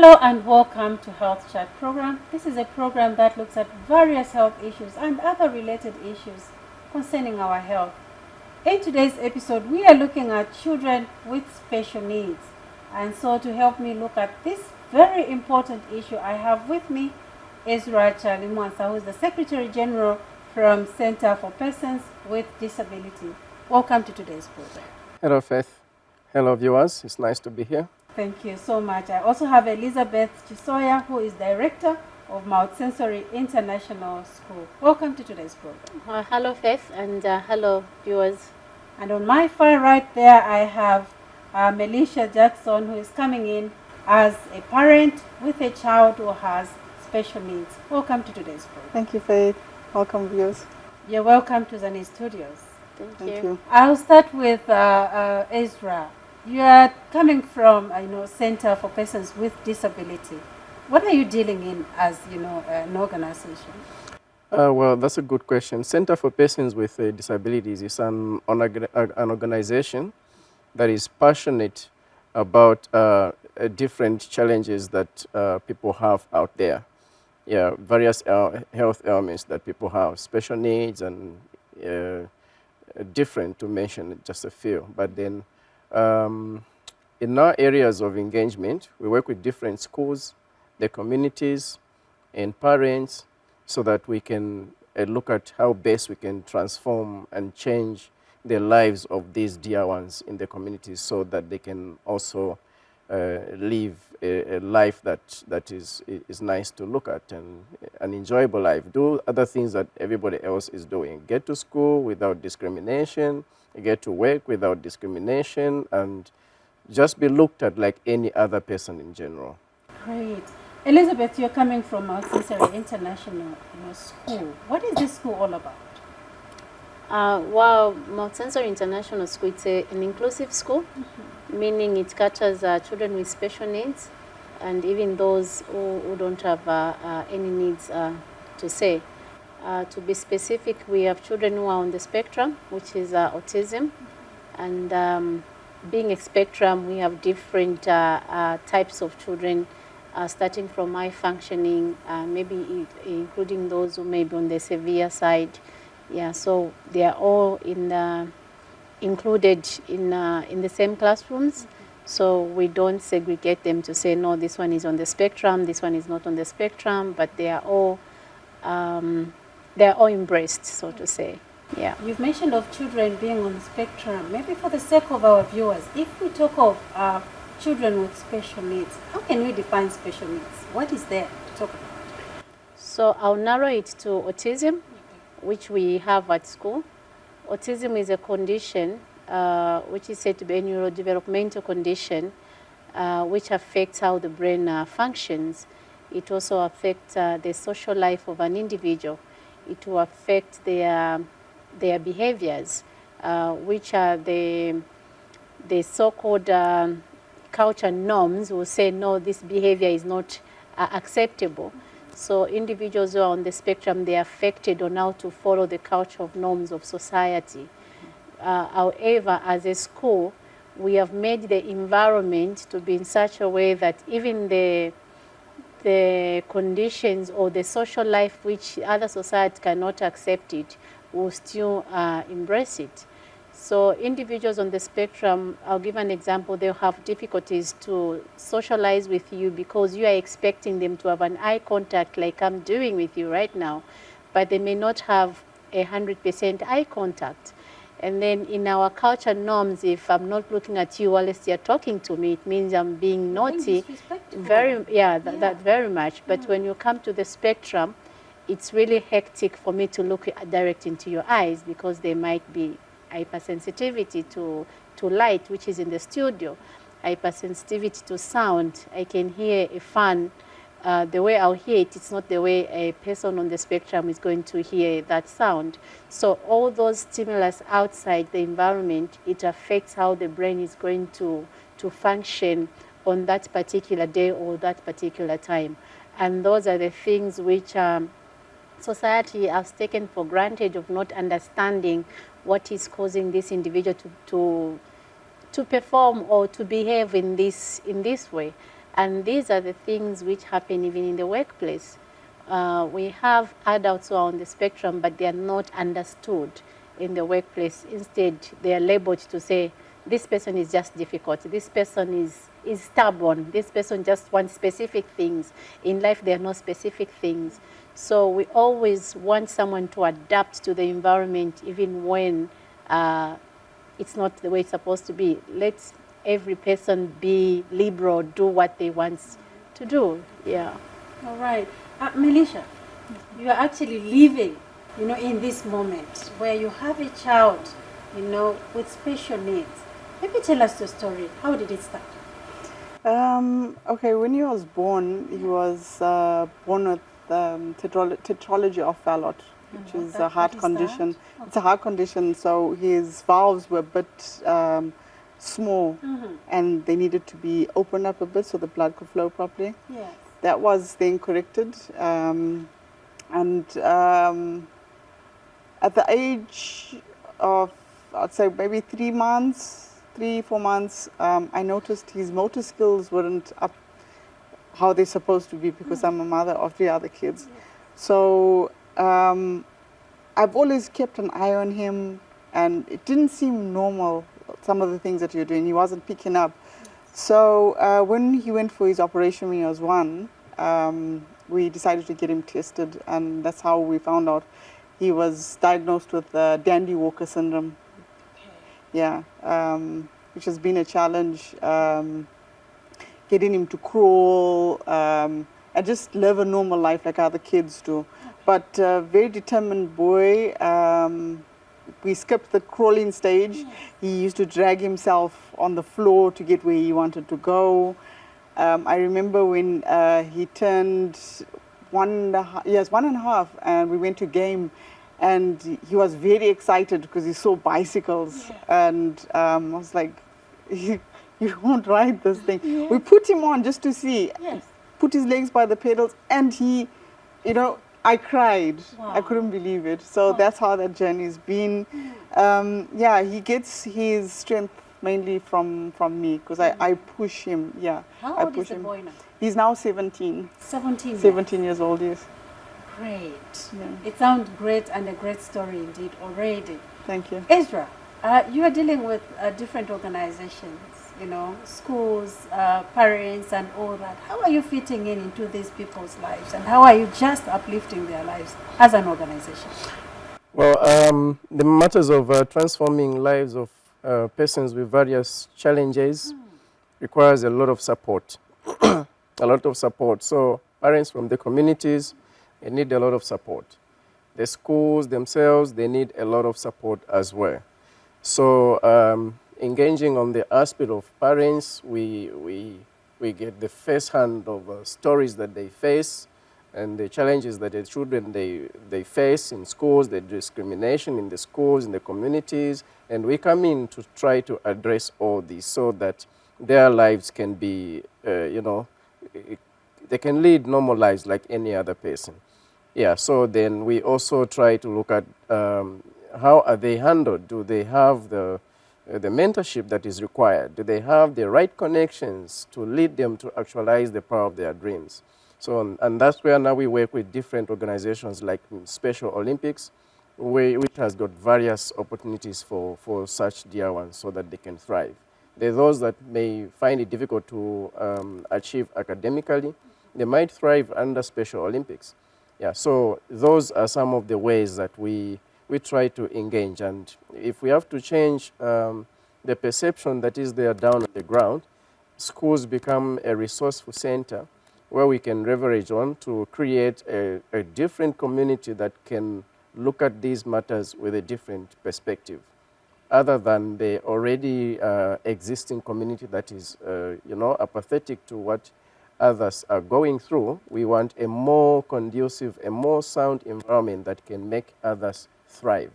Hello and welcome to Health Chat program. This is a program that looks at various health issues and other related issues concerning our health. In today's episode, we are looking at children with special needs. And so to help me look at this very important issue, I have with me Ezra Chalimwansa, who is the Secretary General from Center for Persons with Disability. Welcome to today's program. Hello, Faith. Hello, viewers. It's nice to be here. Thank you so much. I also have Elizabeth Chisoya, who is Director of Mount Sensory International School. Welcome to today's program. Hello, Faith, and hello, viewers. And on my far right there, I have Melisha Jackson, who is coming in as a parent with a child who has special needs. Welcome to today's program. Thank you, Faith. Welcome, viewers. You're welcome to Zani Studios. Thank you. I'll start with Ezra. You are coming from, Center for Persons with Disability. What are you dealing in as, an organization? Well, that's a good question. Center for Persons with Disabilities is an organization that is passionate about different challenges that people have out there. Yeah, various health ailments that people have, special needs and different, to mention just a few. But then in our areas of engagement, we work with different schools, the communities, and parents so that we can look at how best we can transform and change the lives of these dear ones in the communities so that they can also live a life that is nice to look at and an enjoyable life. Do other things that everybody else is doing. Get to school without discrimination, get to work without discrimination, and just be looked at like any other person in general. Great. Elizabeth, you're coming from Mount Sensory International School. What is this school all about? Well, Mount Sensory International School, it's an inclusive school, meaning it caters children with special needs and even those who don't have any needs to say. To be specific, we have children who are on the spectrum, which is autism. And being a spectrum, we have different types of children, starting from high functioning, maybe including those who may be on the severe side. Yeah, so they are all included in the same classrooms. So we don't segregate them to say, no, this one is on the spectrum, this one is not on the spectrum, but they are all embraced, so to say. Yeah. You've mentioned of children being on the spectrum. Maybe for the sake of our viewers, if we talk of children with special needs, how can we define special needs? What is there to talk about? So I'll narrow it to autism, which we have at school. Autism is a condition which is said to be a neurodevelopmental condition which affects how the brain functions. It also affects the social life of an individual. It will affect their behaviors, which are the so-called culture norms will say, no, this behavior is not acceptable. So individuals who are on the spectrum, they are affected on how to follow the culture of norms of society. However, as a school, we have made the environment to be in such a way that even the conditions or the social life which other society cannot accept it will still embrace it. So individuals on the spectrum, I'll give an example, they'll have difficulties to socialize with you because you are expecting them to have an eye contact like I'm doing with you right now, but they may not have 100% eye contact. And then in our culture norms, if I'm not looking at you whilst you're talking to me, it means I'm being naughty. That very much. But when you come to the spectrum, it's really hectic for me to look direct into your eyes because there might be hypersensitivity to light, which is in the studio, hypersensitivity to sound. I can hear a fan. The way I'll hear it, it's not the way a person on the spectrum is going to hear that sound. So all those stimulus outside the environment, it affects how the brain is going to function on that particular day or that particular time. And those are the things which society has taken for granted of not understanding what is causing this individual to perform or to behave in this way. And these are the things which happen even in the workplace. We have adults who are on the spectrum, but they are not understood in the workplace. Instead, they are labeled to say, this person is just difficult, this person is stubborn, this person just wants specific things. In life, there are no specific things. So we always want someone to adapt to the environment, even when it's not the way it's supposed to be. Let every person be liberal, do what they want to do. Yeah. All right. Melisha, you are actually living, in this moment where you have a child, with special needs. Maybe tell us your story. How did it start? Okay, when he was born, he was born with tetralogy of Fallot, which is a heart condition. Oh. It's a heart condition, so his valves were a bit small, and they needed to be opened up a bit so the blood could flow properly. Yes. That was then corrected, and at the age of, I'd say maybe 3 months, 3-4 months, I noticed his motor skills weren't up how they're supposed to be, because I'm a mother of 3 other kids. So I've always kept an eye on him, and it didn't seem normal, some of the things that you're doing. He wasn't picking up. So when he went for his operation when he was 1, we decided to get him tested, and that's how we found out he was diagnosed with Dandy Walker syndrome. Yeah, which has been a challenge, getting him to crawl and just live a normal life like other kids do. But very determined boy. We skipped the crawling stage. He used to drag himself on the floor to get where he wanted to go. I remember when he turned 1.5, and we went to game, and he was very excited because he saw bicycles. And I was like, you won't ride this thing. We put him on just to see. Put his legs by the pedals, and he, I cried. Wow. I couldn't believe it. So that's how that journey's been. He gets his strength mainly from me, because I push him. Yeah. How I old push is the him. boy now? He's now 17. 17. 17 years old, yes. Great. Yeah. It sounds great, and a great story indeed already. Thank you. Ezra, you are dealing with different organizations, schools, parents, and all that. How are you fitting into these people's lives, and how are you just uplifting their lives as an organization? Well, the matters of transforming lives of persons with various challenges requires a lot of support, a lot of support. So parents from the communities, they need a lot of support. The schools themselves, they need a lot of support as well. So engaging on the aspect of parents, we get the first hand of stories that they face and the challenges that the children they face in schools, the discrimination in the schools, in the communities, and we come in to try to address all this so that their lives can be, they can lead normal lives like any other person. Yeah, so then we also try to look at how are they handled? Do they have the mentorship that is required? Do they have the right connections to lead them to actualize the power of their dreams? So, and that's where now we work with different organizations like Special Olympics, which has got various opportunities for such dear ones so that they can thrive. There are those that may find it difficult to achieve academically. They might thrive under Special Olympics. Yeah, so those are some of the ways that we try to engage. And if we have to change the perception that is there down on the ground, schools become a resourceful center where we can leverage on to create a different community that can look at these matters with a different perspective, other than the already existing community that is, apathetic to what others are going through. We want a more conducive, a more sound environment that can make others thrive.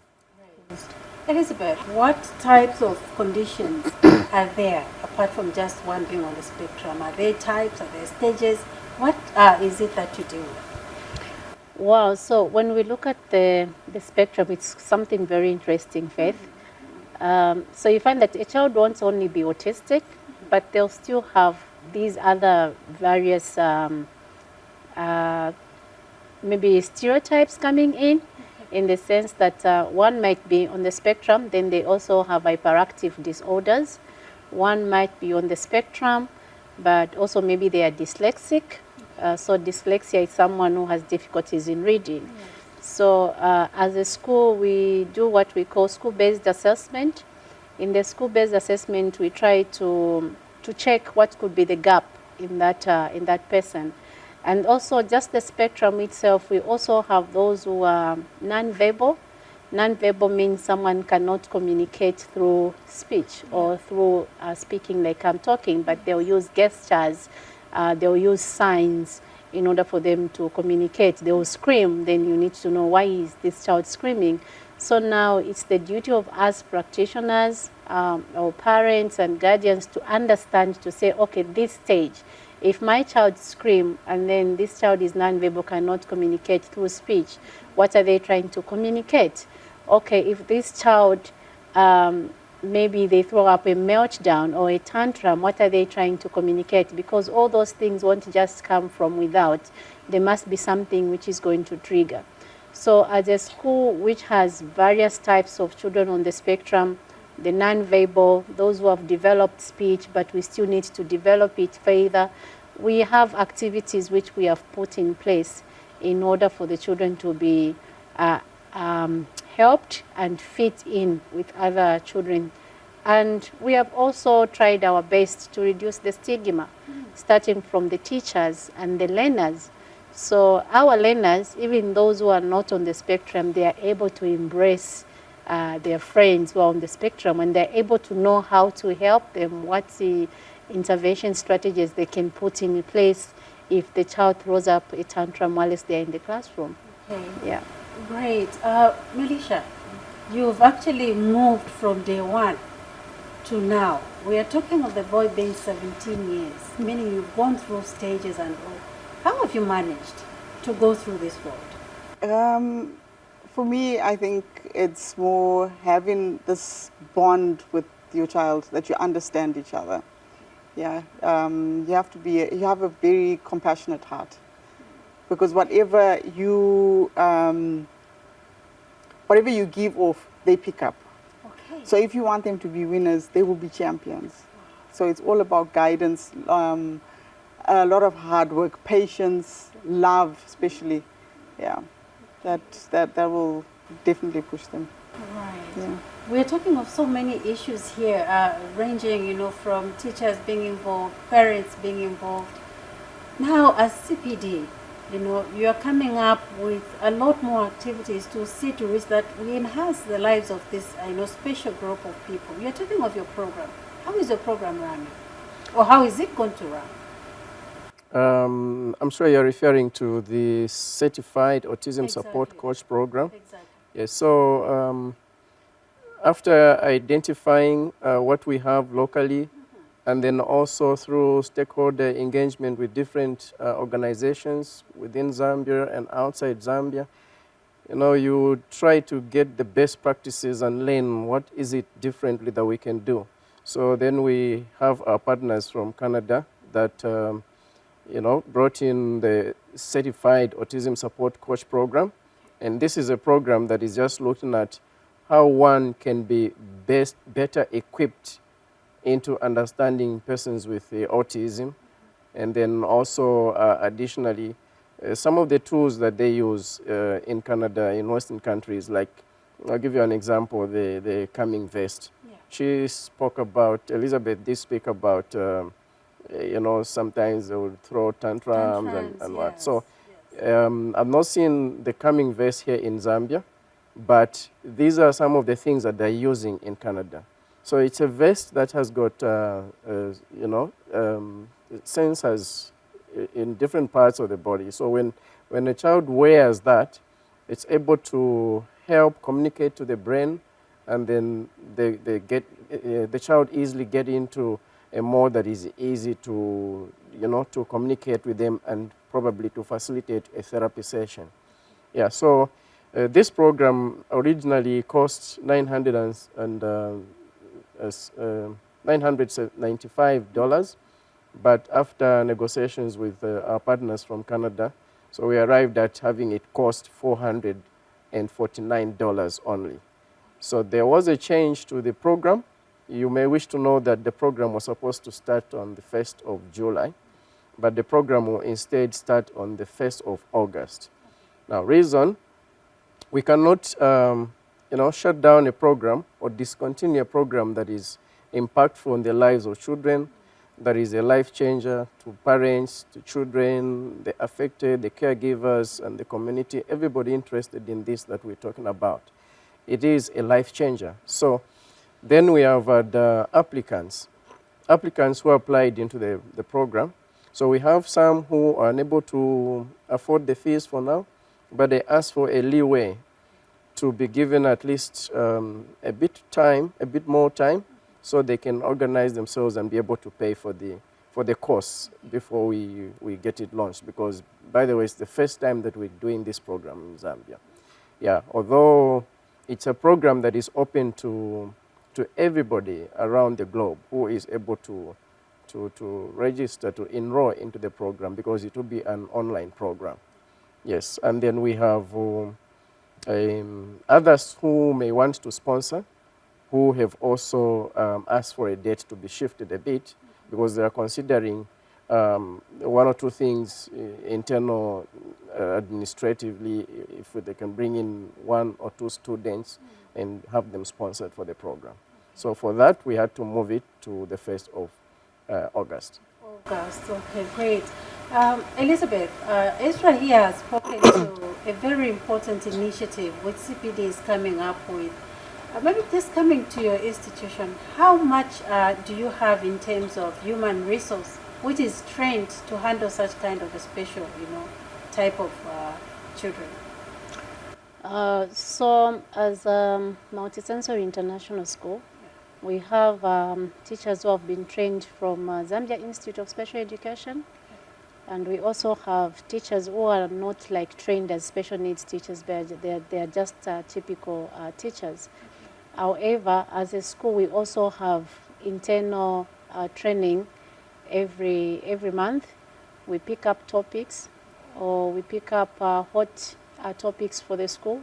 Right. Elizabeth, what types of conditions are there, apart from just one being on the spectrum? Are there types, are there stages? What is it that you deal with? Wow, so when we look at the spectrum, it's something very interesting, Faith. So you find that a child won't only be autistic, but they'll still have these other various maybe stereotypes coming in the sense that one might be on the spectrum, then they also have hyperactive disorders. One might be on the spectrum, but also maybe they are dyslexic. So dyslexia is someone who has difficulties in reading. Yes. So as a school, we do what we call school-based assessment. In the school-based assessment, we try to check what could be the gap in that person. And also just the spectrum itself, we also have those who are non-verbal. Non-verbal means someone cannot communicate through speech or through speaking like I'm talking, but they'll use gestures, they'll use signs in order for them to communicate. They will scream, then you need to know why is this child screaming. So now it's the duty of us practitioners, or parents and guardians to understand, to say, okay, this stage, if my child screams and then this child is non-verbal, cannot communicate through speech, what are they trying to communicate? Okay, if this child, maybe they throw up a meltdown or a tantrum, what are they trying to communicate? Because all those things won't just come from without. There must be something which is going to trigger. So as a school which has various types of children on the spectrum, the non-verbal, those who have developed speech, but we still need to develop it further, we have activities which we have put in place in order for the children to be helped and fit in with other children. And we have also tried our best to reduce the stigma, starting from the teachers and the learners. So our learners, even those who are not on the spectrum, they are able to embrace their friends who are on the spectrum, and they're able to know how to help them, what's the intervention strategies they can put in place if the child throws up a tantrum while they're in the classroom. Okay. Yeah. Great. Melisha, you've actually moved from day one to now. We are talking of the boy being 17 years, meaning you've gone through stages and all. How have you managed to go through this world? For me, I think it's more having this bond with your child, that you understand each other. Yeah, you have a very compassionate heart, because whatever you give off, they pick up. Okay. So if you want them to be winners, they will be champions. So it's all about guidance, a lot of hard work, patience, love, especially. Yeah, that will definitely push them. Right. Yeah. We're talking of so many issues here, ranging, from teachers being involved, parents being involved. Now, as CPD, you are coming up with a lot more activities to see to it that we enhance the lives of this, special group of people. You're talking of your program. How is your program running? Or how is it going to run? I'm sure you're referring to the Certified Autism Support Exactly. Coach program. Exactly. Yes, so after identifying what we have locally, and then also through stakeholder engagement with different organizations within Zambia and outside Zambia, you try to get the best practices and learn what is it differently that we can do. So then we have our partners from Canada that brought in the Certified Autism Support Coach program. And this is a program that is just looking at how one can be better equipped into understanding persons with autism. And then also, additionally, some of the tools that they use in Canada, in Western countries, like, I'll give you an example, the calming vest. Yeah. She spoke about, Elizabeth did speak about, sometimes they would throw tantrums and what. Yes, So yes. I've not seen the calming vest here in Zambia, but these are some of the things that they're using in Canada. So it's a vest that has got, sensors in different parts of the body. So when a child wears that, it's able to help communicate to the brain, and then the child easily get into a mode that is easy to, to communicate with them and probably to facilitate a therapy session. Yeah, so this program originally cost $995, But after negotiations with our partners from Canada, so we arrived at having it cost $449 only. So there was a change to the program. You may wish to know that the program was supposed to start on the 1st of July, but the program will instead start on the 1st of August. Now, reason, we cannot shut down a program or discontinue a program that is impactful on the lives of children, that is a life changer to parents, to children, the affected, the caregivers, and the community, everybody interested in this that we're talking about. It is a life changer. So then we have the applicants who applied into the program. So we have some who are unable to afford the fees for now, but they ask for a leeway to be given at least a bit more time, so they can organize themselves and be able to pay for the course before we get it launched. Because, by the way, it's the first time that we're doing this program in Zambia. Yeah, although it's a program that is open to everybody around the globe who is able to register, to enroll into the program, because it will be an online program. Yes, and then we have others who may want to sponsor, who have also asked for a date to be shifted a bit, because they are considering one or two things internal administratively, if they can bring in 1 or 2 students and have them sponsored for the program. So for that, we had to move it to the 1st of August. August, okay, great. Elizabeth, Ezra here has spoken to a very important initiative which CPD is coming up with. Maybe just coming to your institution, how much do you have in terms of human resource which is trained to handle such kind of a special, type of children? So as a multisensory international school, we have teachers who have been trained from Zambia Institute of Special Education, and we also have teachers who are not like trained as special needs teachers, but they are just typical teachers. However, as a school, we also have internal training every month. We pick up topics, or we pick up hot topics for the school.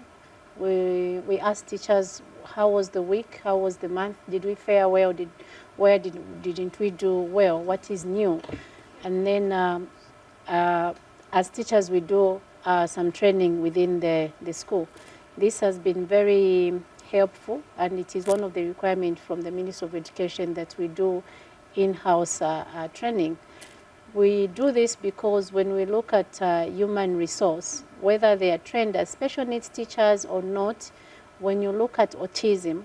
We ask teachers, how was the week? How was the month? Did we fare well? Didn't we do well? What is new? And then as teachers, we do some training within the school. This has been very helpful, and it is one of the requirements from the Ministry of Education that we do in-house training. We do this because when we look at human resource, whether they are trained as special needs teachers or not, when you look at autism,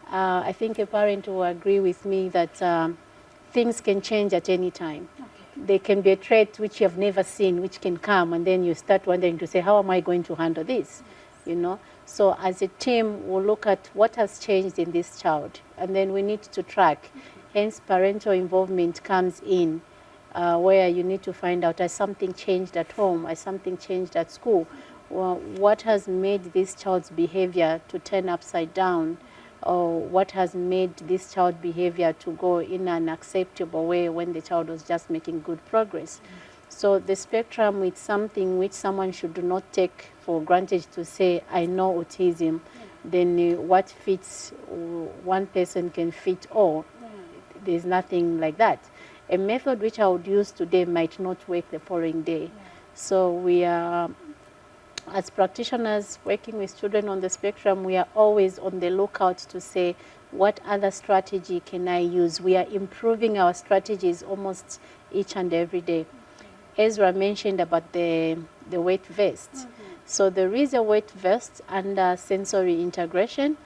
I think a parent will agree with me that things can change at any time. Okay. There can be a trait which you have never seen, which can come, and then you start wondering to say, how am I going to handle this? So as a team, we'll look at what has changed in this child, and then we need to track. Hence, parental involvement comes in, where you need to find out, has something changed at home? Has something changed at school? Well, what has made this child's behavior to turn upside down? Or what has made this child's behavior to go in an acceptable way when the child was just making good progress? So the spectrum is something which someone should not take for granted to say, I know autism, then what fits one person can fit all. There's nothing like that. A method which I would use today might not work the following day. So we are, as practitioners working with children on the spectrum, we are always on the lookout to say, what other strategy can I use? We are improving our strategies almost each and every day. Ezra mentioned about the weight vest. So there is a weight vest under sensory integration.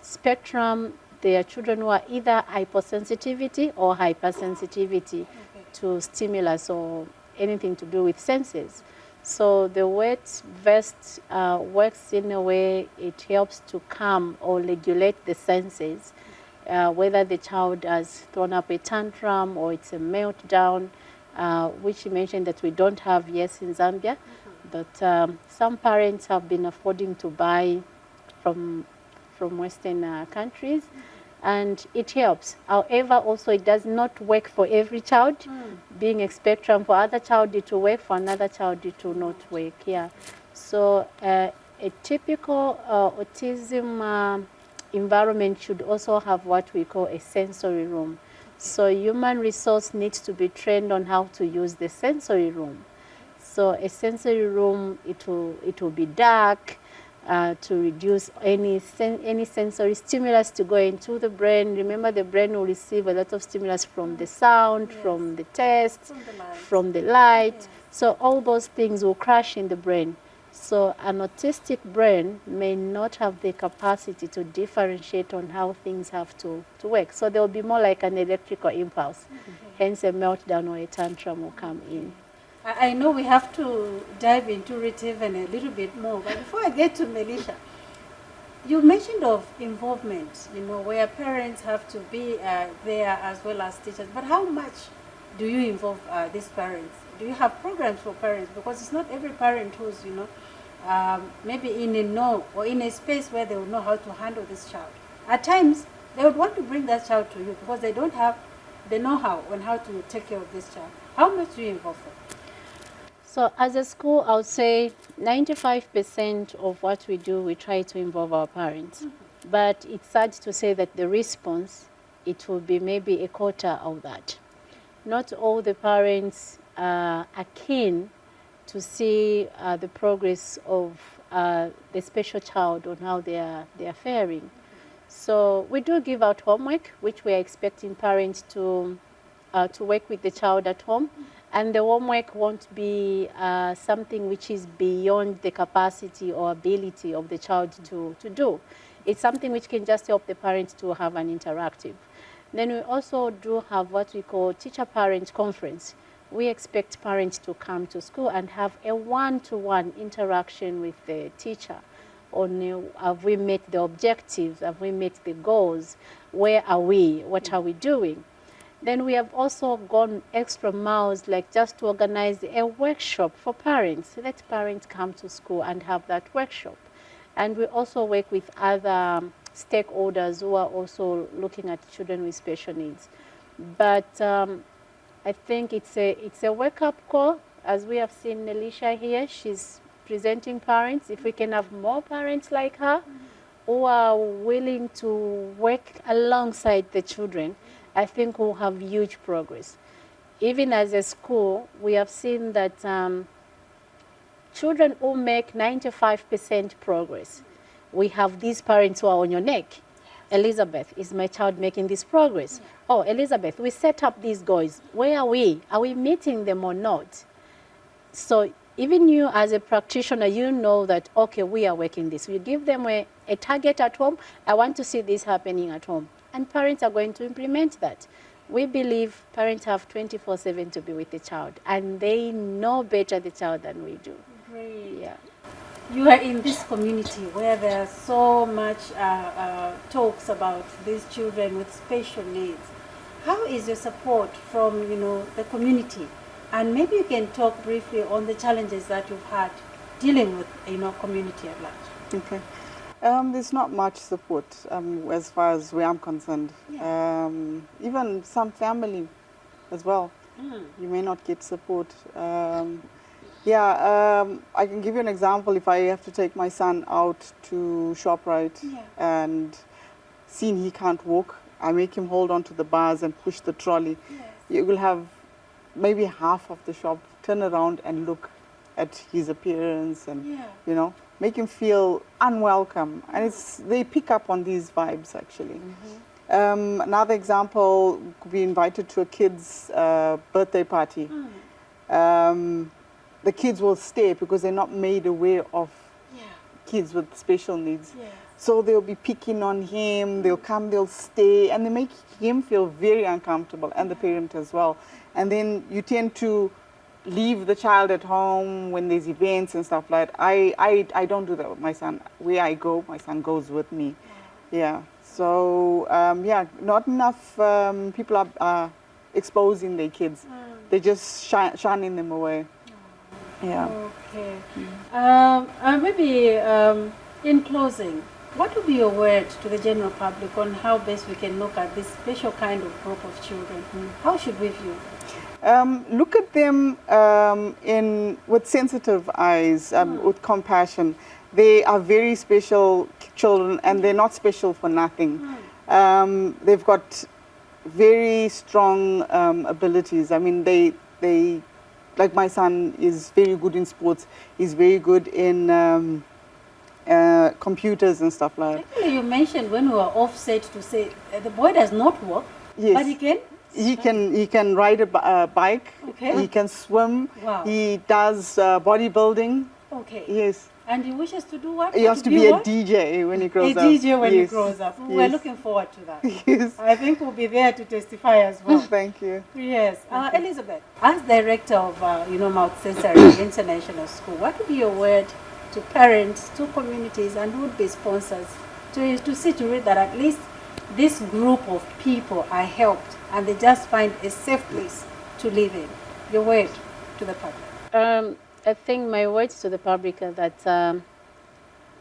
Spectrum, there are children who are either hypersensitivity or hypersensitivity to stimulus or anything to do with senses. So the weight vest works in a way it helps to calm or regulate the senses, whether the child has thrown up a tantrum or it's a meltdown, which you mentioned that we don't have yet in Zambia, but some parents have been affording to buy from Western countries. and it helps. However, also it does not work for every child. Being a spectrum, for other child it will work, for another child it will not work. Yeah. So a typical autism environment should also have what we call a sensory room. So human resource needs to be trained on how to use the sensory room. So a sensory room, it will be dark, to reduce any sensory stimulus to go into the brain. Remember, the brain will receive a lot of stimulus from the sound, from the taste, from the light. So all those things will crash in the brain. So an autistic brain may not have the capacity to differentiate on how things have to work. So there will be more like an electrical impulse. Hence a meltdown or a tantrum will come in. I know we have to dive into it even a little bit more, but before I get to Melisha, you mentioned of involvement, where parents have to be there as well as teachers. But how much do you involve these parents? Do you have programs for parents? Because it's not every parent who's, maybe in a know or in a space where they will know how to handle this child. At times, they would want to bring that child to you because they don't have the know-how on how to take care of this child. How much do you involve them? So as a school, I would say 95% of what we do, we try to involve our parents. But it's sad to say that the response, it will be maybe a quarter of that. Not all the parents are keen to see the progress of the special child on how they are faring. So we do give out homework, which we are expecting parents to work with the child at home. And the homework won't be something which is beyond the capacity or ability of the child to do. It's something which can just help the parents to have an interactive. Then we also do have what we call teacher-parent conference. We expect parents to come to school and have a one-to-one interaction with the teacher on have we met the objectives, have we met the goals, where are we, what are we doing? Then we have also gone extra miles, like just to organize a workshop for parents. Let parents come to school and have that workshop. And we also work with other stakeholders who are also looking at children with special needs. But I think it's a wake-up call. As we have seen Melisha here, she's presenting parents. If we can have more parents like her who are willing to work alongside the children, I think we'll have huge progress. Even as a school, we have seen that children who make 95% progress, we have these parents who are on your neck. Elizabeth, is my child making this progress? Yeah. Oh, Elizabeth, we set up these goals. Where are we? Are we meeting them or not? So even you as a practitioner, you know that, okay, we are working this. We give them a target at home. I want to see this happening at home. And parents are going to implement that. We believe parents have 24/7 to be with the child, and they know better the child than we do. Great. Yeah. You are in this community where there are so much talks about these children with special needs. How is your support from the community? And maybe you can talk briefly on the challenges that you've had dealing with community at large. Okay. There's not much support as far as where I'm concerned. Yeah. Even some family as well. You may not get support. I can give you an example. If I have to take my son out to ShopRite and seeing he can't walk, I make him hold on to the bars and push the trolley. Yes. You will have maybe half of the shop turn around and look at his appearance and, make him feel unwelcome. And they pick up on these vibes, actually. Another example, could be invited to a kid's birthday party. The kids will stay because they're not made aware of kids with special needs. Yes. So they'll be picking on him, they'll come, they'll stay, and they make him feel very uncomfortable, and the parent as well. And then you tend to leave the child at home when there's events and stuff like that. I don't do that with my son. Where I go, my son goes with me. Yeah. So, not enough people are exposing their kids. They're just shunning them away. Yeah. Okay. Maybe in closing, What would be your word to the general public on how best we can look at this special kind of group of children? How should we view them? Look at them with sensitive eyes, with compassion. They are very special children, and they're not special for nothing. They've got very strong abilities. I mean, they like my son is very good in sports. He's very good in computers and stuff like that. Actually, you mentioned when we were offset to say the boy does not walk, Yes. but he can. He can ride a bike. Okay. He can swim. Wow. He does bodybuilding. Okay. Yes. And he wishes to do what? He wants to be a DJ when he grows up. A DJ when he Yes. grows up. Yes. We're looking forward to that. Yes. I think we'll be there to testify as well. Thank you. Yes. Elizabeth, as director of Mount Cesare International School, what would be your word to parents, to communities, and would be sponsors to see to it that at least this group of people are helped and they just find a safe place to live in? Your word to the public. I think my words to the public are that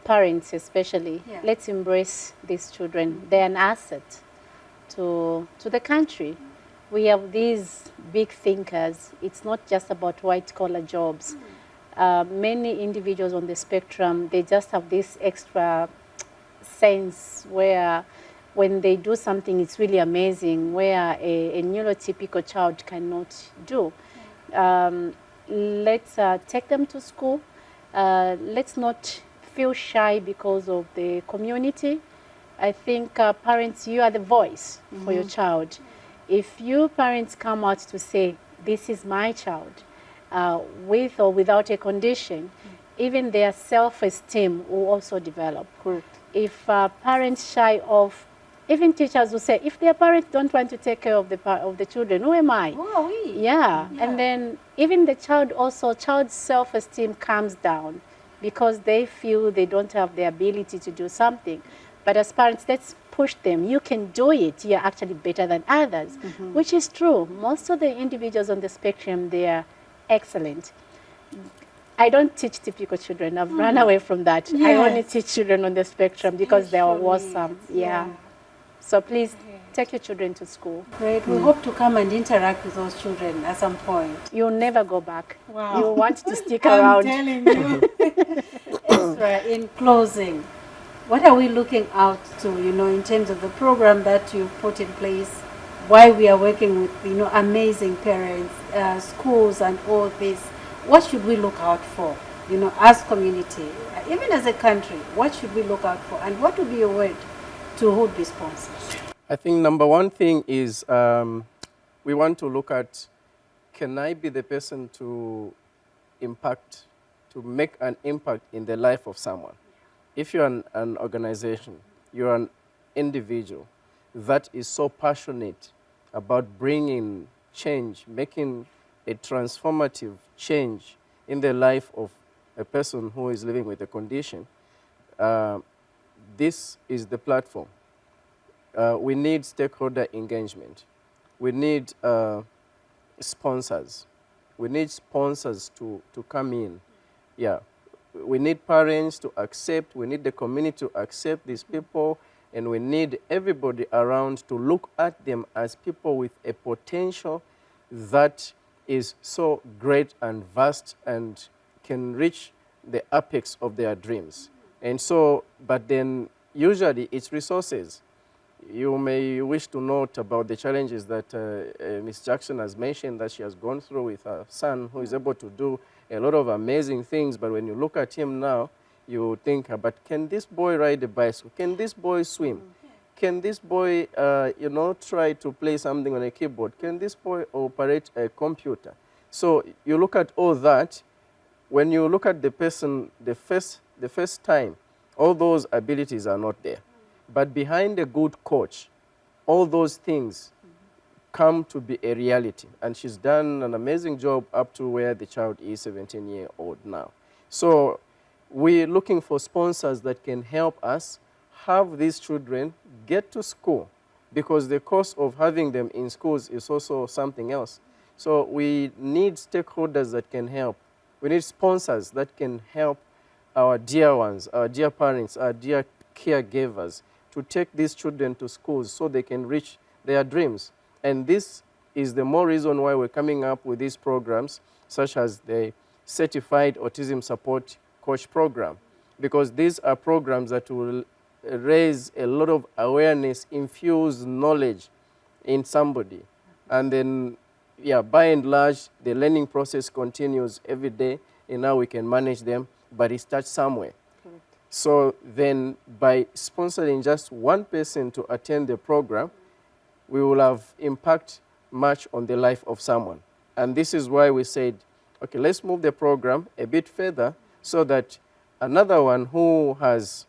parents especially, Yeah. let's embrace these children. They're an asset to the country. We have these big thinkers. It's not just about white-collar jobs. Many individuals on the spectrum, they just have this extra sense where when they do something, it's really amazing, where a neurotypical child cannot do. Let's take them to school. Let's not feel shy because of the community. I think parents, you are the voice for your child. If you parents come out to say, this is my child, with or without a condition, even their self-esteem will also develop. Correct. If parents shy off, even teachers will say, if their parents don't want to take care of the children, who am I? Who are we? Yeah. And then even the child's self-esteem comes down because they feel they don't have the ability to do something. But as parents, let's push them. You can do it. You're actually better than others, which is true. Most of the individuals on the spectrum, they are excellent. I don't teach typical children. I've run away from that. I Yes. only teach children on the spectrum because they are Special awesome. needs. Yeah. So please take your children to school. Great. We hope to come and interact with those children at some point. You'll never go back. Wow. You want to stick I'm around. telling you. Ezra, in closing, what are we looking out to, in terms of the program that you've put in place, why we are working with, amazing parents, schools and all this? What should we look out for, as community, even as a country? What should we look out for? And what would be your word to who would be sponsors? I think number one thing is we want to look at, can I be the person to make an impact in the life of someone? If you're an organization, you're an individual that is so passionate about bringing change, making a transformative change in the life of a person who is living with a condition, this is the platform. We need stakeholder engagement. We need sponsors. We need sponsors to come in. Yeah. We need parents to accept, we need the community to accept these people, and we need everybody around to look at them as people with a potential that is so great and vast and can reach the apex of their dreams. And so, but then usually it's resources. You may wish to note about the challenges that Ms. Jackson has mentioned that she has gone through with her son, who is able to do a lot of amazing things. But when you look at him now, you think, but can this boy ride a bicycle? Can this boy swim? Can this boy, try to play something on a keyboard? Can this boy operate a computer? So you look at all that. When you look at the person, the first time, all those abilities are not there. But behind a good coach, all those things come to be a reality. And she's done an amazing job up to where the child is 17-year-old now. So we're looking for sponsors that can help us have these children get to school, because the cost of having them in schools is also something else. So we need stakeholders that can help. We need sponsors that can help our dear ones, our dear parents, our dear caregivers to take these children to schools so they can reach their dreams. And this is the more reason why we're coming up with these programs, such as the Certified Autism Support Coach Program, because these are programs that will raise a lot of awareness, infuse knowledge in somebody. And then, yeah, by and large, the learning process continues every day, and now we can manage them, but it starts somewhere. Correct. So then by sponsoring just one person to attend the program, we will have impact much on the life of someone. And this is why we said, okay, let's move the program a bit further so that another one who has,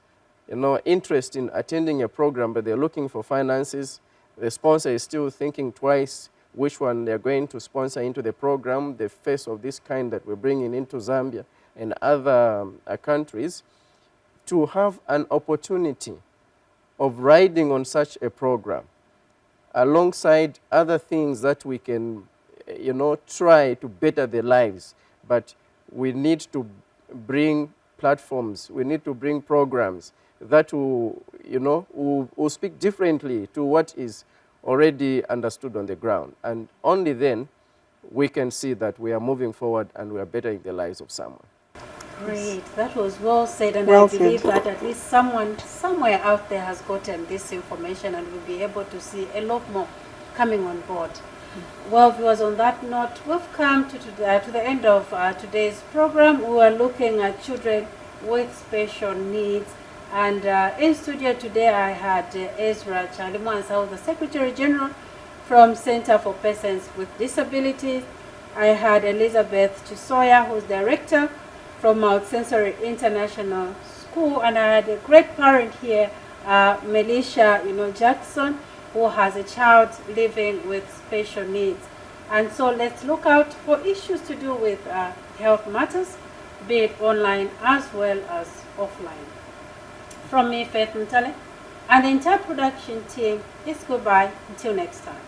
interest in attending a program, but they're looking for finances, the sponsor is still thinking twice which one they're going to sponsor into the program, the first of this kind that we're bringing into Zambia and other countries, to have an opportunity of riding on such a program alongside other things that we can, try to better their lives. But we need to bring platforms, we need to bring programs that will, will speak differently to what is already understood on the ground. And only then we can see that we are moving forward and we are bettering the lives of someone. Great, that was well said, and Well I believe said. that at least someone somewhere out there has gotten this information and will be able to see a lot more coming on board. Well, viewers, on that note, we've come to the end of today's program. We are looking at children with special needs, and in studio today I had Ezra Chalimwansa, the Secretary General from Center for Persons with Disabilities. I had Elizabeth Chisoya, who's Director from Mount Sensory International School, and I had a great parent here, Melisha Jackson, who has a child living with special needs. And so let's look out for issues to do with health matters, be it online as well as offline. From me, Faith Ntale, and the entire production team, it's goodbye until next time.